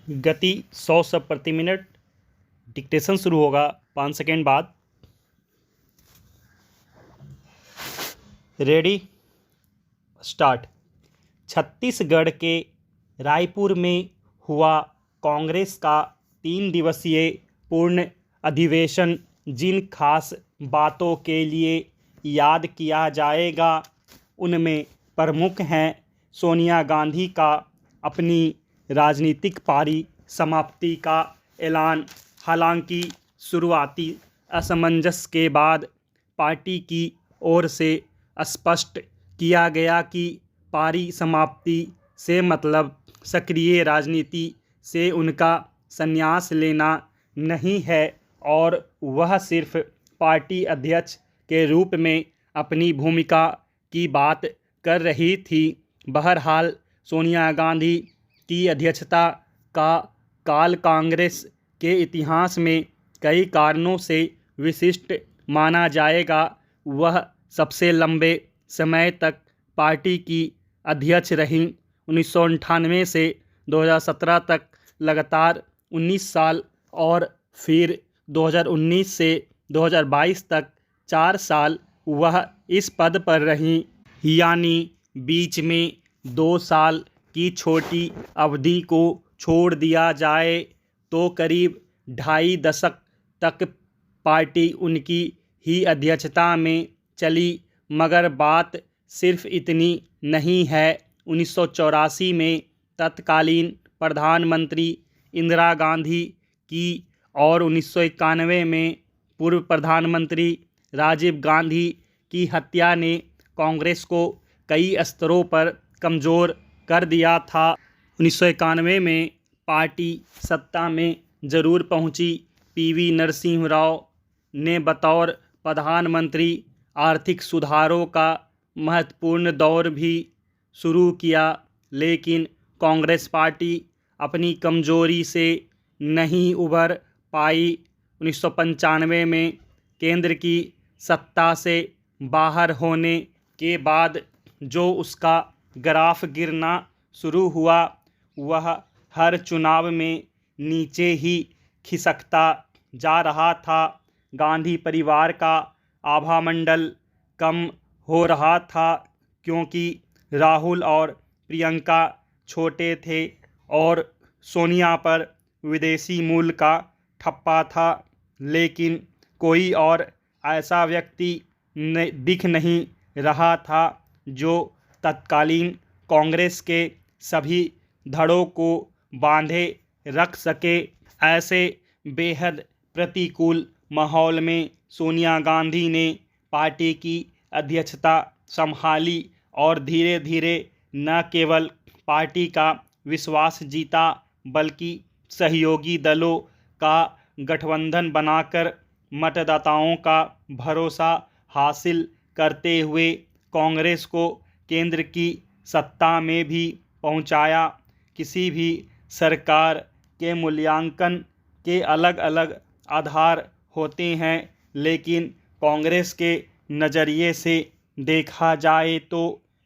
गति 100 शब्द प्रति मिनट। डिक्टेशन शुरू होगा 5 सेकेंड बाद। Ready, start. छत्तीसगढ़ के रायपुर में हुआ कांग्रेस का 3 दिवसीय पूर्ण अधिवेशन जिन खास बातों के लिए याद किया जाएगा उनमें प्रमुख हैं सोनिया गांधी का अपनी राजनीतिक पारी समाप्ति का ऐलान। हालांकि शुरुआती असमंजस के बाद पार्टी की ओर से स्पष्ट किया गया कि पारी समाप्ति से मतलब सक्रिय राजनीति से उनका संन्यास लेना नहीं है और वह सिर्फ पार्टी अध्यक्ष के रूप में अपनी भूमिका की बात कर रही थी। बहरहाल सोनिया गांधी की अध्यक्षता का काल कांग्रेस के इतिहास में कई कारणों से विशिष्ट माना जाएगा। वह सबसे लंबे समय तक पार्टी की अध्यक्ष रहीं। 1998 से 2017 तक लगातार 19 साल और फिर 2019 से 2022 तक 4 साल वह इस पद पर रहीं। यानी बीच में 2 साल की छोटी अवधि को छोड़ दिया जाए तो करीब 2.5 दशक तक पार्टी उनकी ही अध्यक्षता में चली। मगर बात सिर्फ इतनी नहीं है। 1984 में तत्कालीन प्रधानमंत्री इंदिरा गांधी की और 1991 में पूर्व प्रधानमंत्री राजीव गांधी की हत्या ने कांग्रेस को कई स्तरों पर कमज़ोर कर दिया था। 1991 में पार्टी सत्ता में जरूर पहुंची। पीवी नरसिम्हा राव ने बतौर प्रधानमंत्री आर्थिक सुधारों का महत्वपूर्ण दौर भी शुरू किया, लेकिन कांग्रेस पार्टी अपनी कमजोरी से नहीं उभर पाई। 1995 में केंद्र की सत्ता से बाहर होने के बाद जो उसका ग्राफ गिरना शुरू हुआ वह हर चुनाव में नीचे ही खिसकता जा रहा था। गांधी परिवार का आभामंडल कम हो रहा था क्योंकि राहुल और प्रियंका छोटे थे और सोनिया पर विदेशी मूल का ठप्पा था। लेकिन कोई और ऐसा व्यक्ति दिख नहीं रहा था जो तत्कालीन कांग्रेस के सभी धड़ों को बांधे रख सके। ऐसे बेहद प्रतिकूल माहौल में सोनिया गांधी ने पार्टी की अध्यक्षता संभाली और धीरे धीरे न केवल पार्टी का विश्वास जीता बल्कि सहयोगी दलों का गठबंधन बनाकर मतदाताओं का भरोसा हासिल करते हुए कांग्रेस को केंद्र की सत्ता में भी पहुंचाया। किसी भी सरकार के मूल्यांकन के अलग अलग आधार होते हैं, लेकिन कांग्रेस के नज़रिए से देखा जाए तो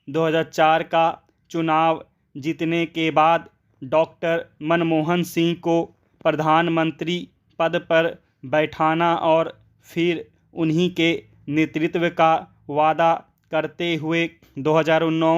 2004 का चुनाव जीतने के बाद डॉक्टर मनमोहन सिंह को प्रधानमंत्री पद पर बैठाना और फिर उन्हीं के नेतृत्व का वादा करते हुए 2009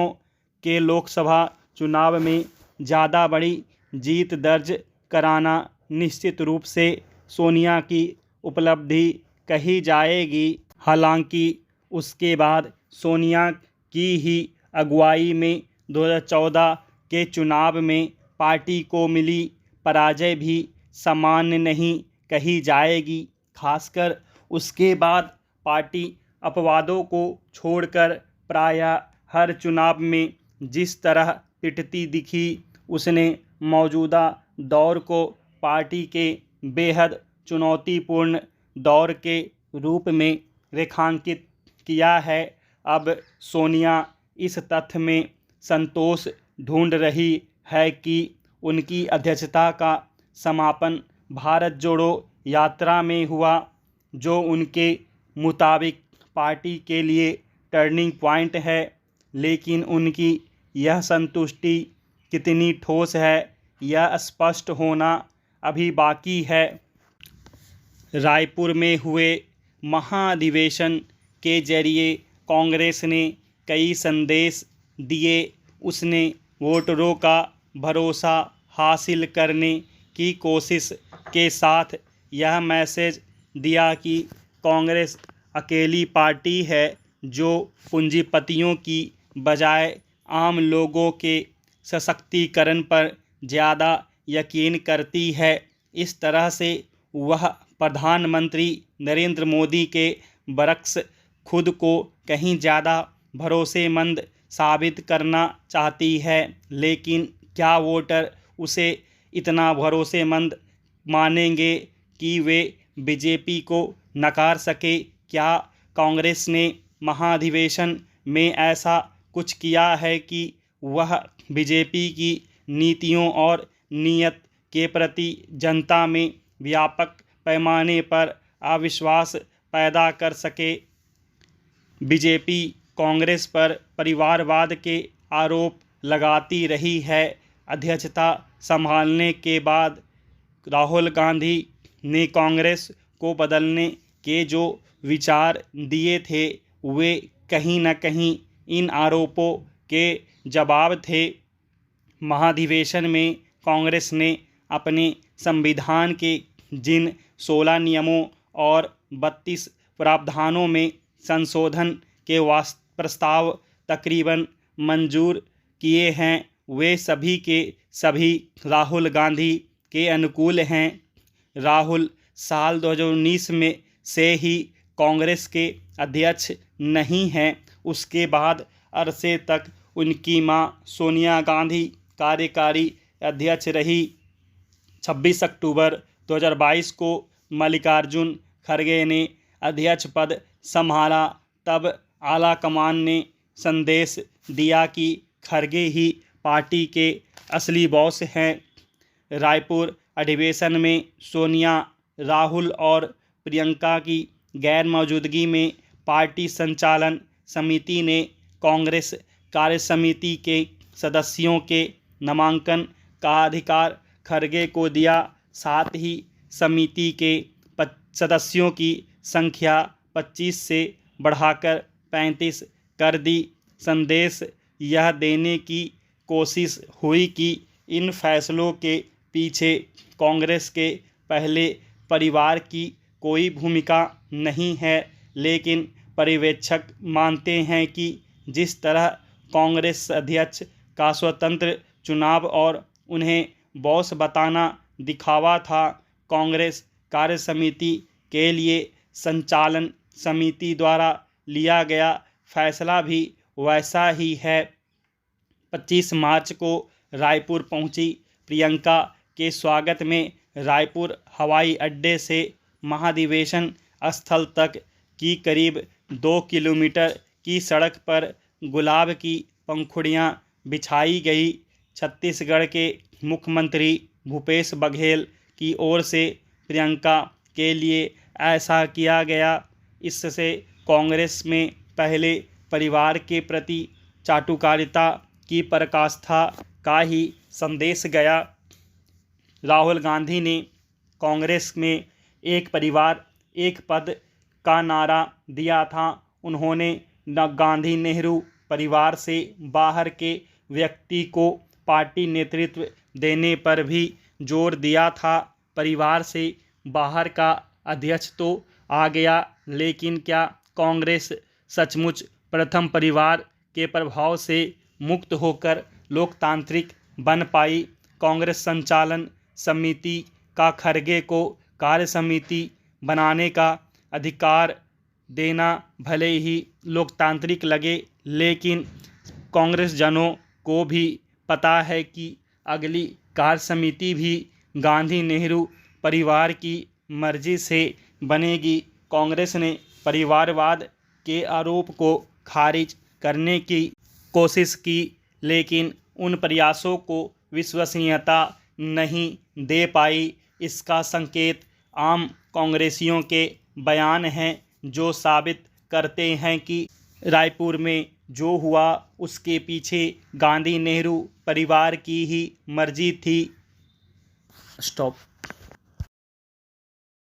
के लोकसभा चुनाव में ज़्यादा बड़ी जीत दर्ज कराना निश्चित रूप से सोनिया की उपलब्धि कही जाएगी। हालांकि उसके बाद सोनिया की ही अगुवाई में 2014 के चुनाव में पार्टी को मिली पराजय भी सामान्य नहीं कही जाएगी। खासकर उसके बाद पार्टी अपवादों को छोड़कर प्रायः हर चुनाव में जिस तरह पिटती दिखी उसने मौजूदा दौर को पार्टी के बेहद चुनौतीपूर्ण दौर के रूप में रेखांकित किया है। अब सोनिया इस तथ्य में संतोष ढूंढ रही है कि उनकी अध्यक्षता का समापन भारत जोड़ो यात्रा में हुआ, जो उनके मुताबिक पार्टी के लिए टर्निंग पॉइंट है। लेकिन उनकी यह संतुष्टि कितनी ठोस है यह स्पष्ट होना अभी बाकी है। रायपुर में हुए महाधिवेशन के जरिए कांग्रेस ने कई संदेश दिए। उसने वोटरों का भरोसा हासिल करने की कोशिश के साथ यह मैसेज दिया कि कांग्रेस अकेली पार्टी है जो पूंजीपतियों की बजाय आम लोगों के सशक्तिकरण पर ज़्यादा यकीन करती है। इस तरह से वह प्रधानमंत्री नरेंद्र मोदी के बरक्स खुद को कहीं ज़्यादा भरोसेमंद साबित करना चाहती है। लेकिन क्या वोटर उसे इतना भरोसेमंद मानेंगे कि वे बीजेपी को नकार सके? क्या कांग्रेस ने महाधिवेशन में ऐसा कुछ किया है कि वह बीजेपी की नीतियों और नीयत के प्रति जनता में व्यापक पैमाने पर अविश्वास पैदा कर सके? बीजेपी कांग्रेस पर परिवारवाद के आरोप लगाती रही है। अध्यक्षता संभालने के बाद राहुल गांधी ने कांग्रेस को बदलने के जो विचार दिए थे वे कहीं न कहीं इन आरोपों के जवाब थे। महाधिवेशन में कांग्रेस ने अपने संविधान के जिन 16 नियमों और 32 प्रावधानों में संशोधन के प्रस्ताव तकरीबन मंजूर किए हैं वे सभी के सभी राहुल गांधी के अनुकूल हैं। राहुल साल 2019 में से ही कांग्रेस के अध्यक्ष नहीं हैं। उसके बाद अरसे तक उनकी मां सोनिया गांधी कार्यकारी अध्यक्ष रही। 26 अक्टूबर 2022 को मल्लिकार्जुन खड़गे ने अध्यक्ष पद संभाला। तब आलाकमान ने संदेश दिया कि खड़गे ही पार्टी के असली बॉस हैं। रायपुर अधिवेशन में सोनिया, राहुल और प्रियंका की गैर मौजूदगी में पार्टी संचालन समिति ने कांग्रेस कार्यसमिति के सदस्यों के नामांकन का अधिकार खड़गे को दिया। साथ ही समिति के सदस्यों की संख्या 25 से बढ़ाकर 35 कर दी। संदेश यह देने की कोशिश हुई कि इन फैसलों के पीछे कांग्रेस के पहले परिवार की कोई भूमिका नहीं है। लेकिन पर्यवेक्षक मानते हैं कि जिस तरह कांग्रेस अध्यक्ष का स्वतंत्र चुनाव और उन्हें बॉस बताना दिखावा था, कांग्रेस कार्यसमिति के लिए संचालन समिति द्वारा लिया गया फैसला भी वैसा ही है। 25 मार्च को रायपुर पहुंची प्रियंका के स्वागत में रायपुर हवाई अड्डे से महाधिवेशन स्थल तक की करीब 2 किलोमीटर की सड़क पर गुलाब की पंखुड़ियां बिछाई गई। छत्तीसगढ़ के मुख्यमंत्री भूपेश बघेल की ओर से प्रियंका के लिए ऐसा किया गया। इससे कांग्रेस में पहले परिवार के प्रति चाटुकारिता की पराकाष्ठा का ही संदेश गया। राहुल गांधी ने कांग्रेस में एक परिवार एक पद का नारा दिया था। उन्होंने गांधी नेहरू परिवार से बाहर के व्यक्ति को पार्टी नेतृत्व देने पर भी जोर दिया था। परिवार से बाहर का अध्यक्ष तो आ गया, लेकिन क्या कांग्रेस सचमुच प्रथम परिवार के प्रभाव से मुक्त होकर लोकतांत्रिक बन पाई? कांग्रेस संचालन समिति का खड़गे को कार्यसमिति बनाने का अधिकार देना भले ही लोकतांत्रिक लगे, लेकिन कांग्रेस जनों को भी पता है कि अगली कार्यसमिति भी गांधी नेहरू परिवार की मर्जी से बनेगी। कांग्रेस ने परिवारवाद के आरोप को खारिज करने की कोशिश की, लेकिन उन प्रयासों को विश्वसनीयता नहीं दे पाई। इसका संकेत आम कांग्रेसियों के बयान हैं जो साबित करते हैं कि रायपुर में जो हुआ उसके पीछे गांधी नेहरू परिवार की ही मर्जी थी। स्टॉप।